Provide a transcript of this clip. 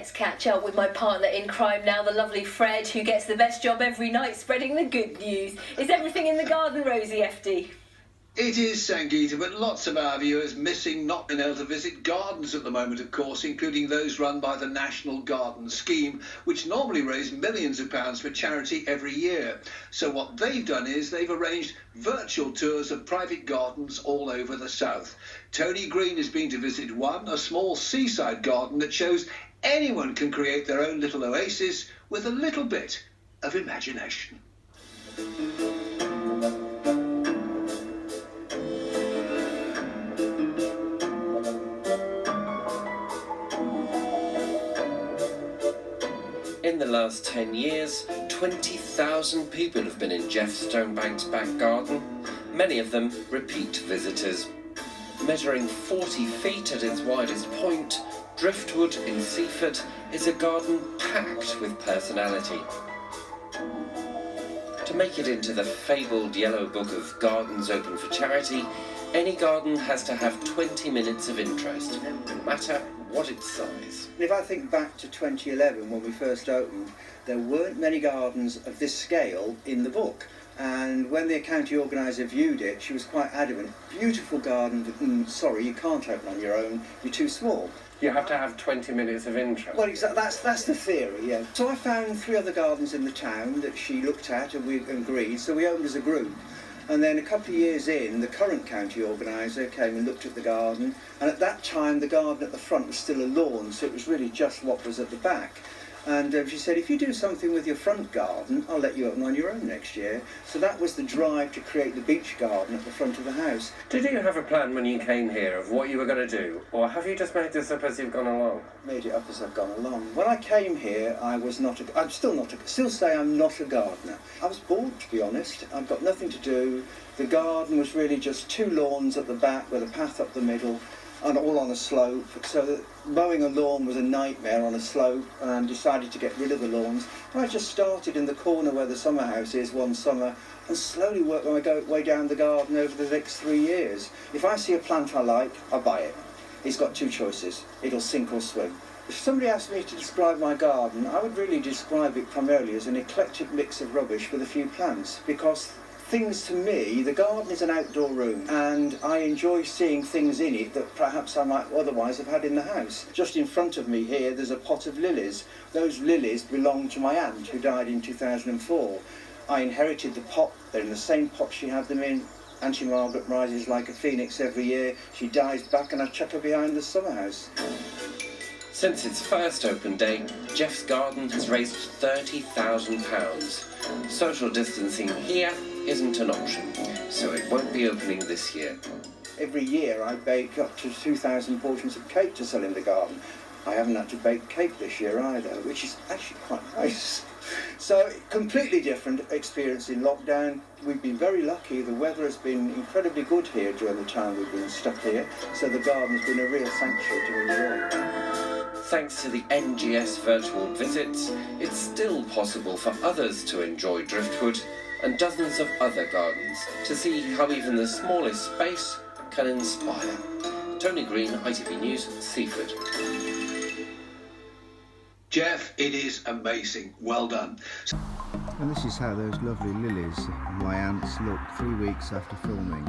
Let's catch up with my partner in crime now, the lovely Fred, who gets the best job every night spreading the good news. Is everything in the garden rosy, FD? It is, Sangeeta, but lots of our viewers missing not being able to visit gardens at the moment, of course, including those run by the National Garden Scheme, which normally raise millions of pounds for charity every year. So what they've done is they've arranged virtual tours of private gardens all over the south. Tony Green has been to visit one, a small seaside garden that shows anyone can create their own little oasis with a little bit of imagination. In the last 10 years, 20,000 people have been in Jeff Stonebank's back garden, many of them repeat visitors. Measuring 40 feet at its widest point, Driftwood in Seaford is a garden packed with personality. To make it into the fabled Yellow Book of Gardens Open for Charity, any garden has to have 20 minutes of interest, no matter what its size. If I think back to 2011 when we first opened, there weren't many gardens of this scale in the book. And when the county organiser viewed it, she was quite adamant. Beautiful garden, but sorry, you can't open on your own, you're too small. You have to have 20 minutes of interest. Well, that's the theory, yeah. So I found 3 other gardens in the town that she looked at and we agreed, so we opened as a group. And then a couple of years in, the current county organiser came and looked at the garden, and at that time the garden at the front was still a lawn, so it was really just what was at the back. And she said, if you do something with your front garden, I'll let you open on your own next year. So that was the drive to create the beach garden at the front of the house. Did you have a plan when you came here of what you were going to do, or have you just made this up as you've gone along? Made it up as I've gone along. When I came here, I'm still say I'm not a gardener. I was bored, to be honest. I've got nothing to do. The garden was really just 2 lawns at the back with a path up the middle, and all on a slope, so that mowing a lawn was a nightmare on a slope, and decided to get rid of the lawns. And I just started in the corner where the summer house is one summer, and slowly worked my way down the garden over the next 3 years. If I see a plant I like, I buy it. It's got 2 choices. It'll sink or swim. If somebody asked me to describe my garden, I would really describe it primarily as an eclectic mix of rubbish with a few plants, because things to me, the garden is an outdoor room, and I enjoy seeing things in it that perhaps I might otherwise have had in the house. Just in front of me here, there's a pot of lilies. Those lilies belong to my aunt, who died in 2004. I inherited the pot. They're in the same pot she had them in. Auntie Margaret rises like a phoenix every year. She dies back and I chuck her behind the summer house. Since its first open day, Jeff's garden has raised £30,000. Social distancing here isn't an option, so it won't be opening this year. Every year I bake up to 2,000 portions of cake to sell in the garden. I haven't had to bake cake this year either, which is actually quite nice. So, completely different experience in lockdown. We've been very lucky. The weather has been incredibly good here during the time we've been stuck here, so the garden's been a real sanctuary to enjoy. Thanks to the NGS virtual visits, it's still possible for others to enjoy Driftwood and dozens of other gardens to see how even the smallest space can inspire. Tony Green, ITV News, Seaford. Jeff, it is amazing. Well done. And this is how those lovely lilies my aunts looked 3 weeks after filming.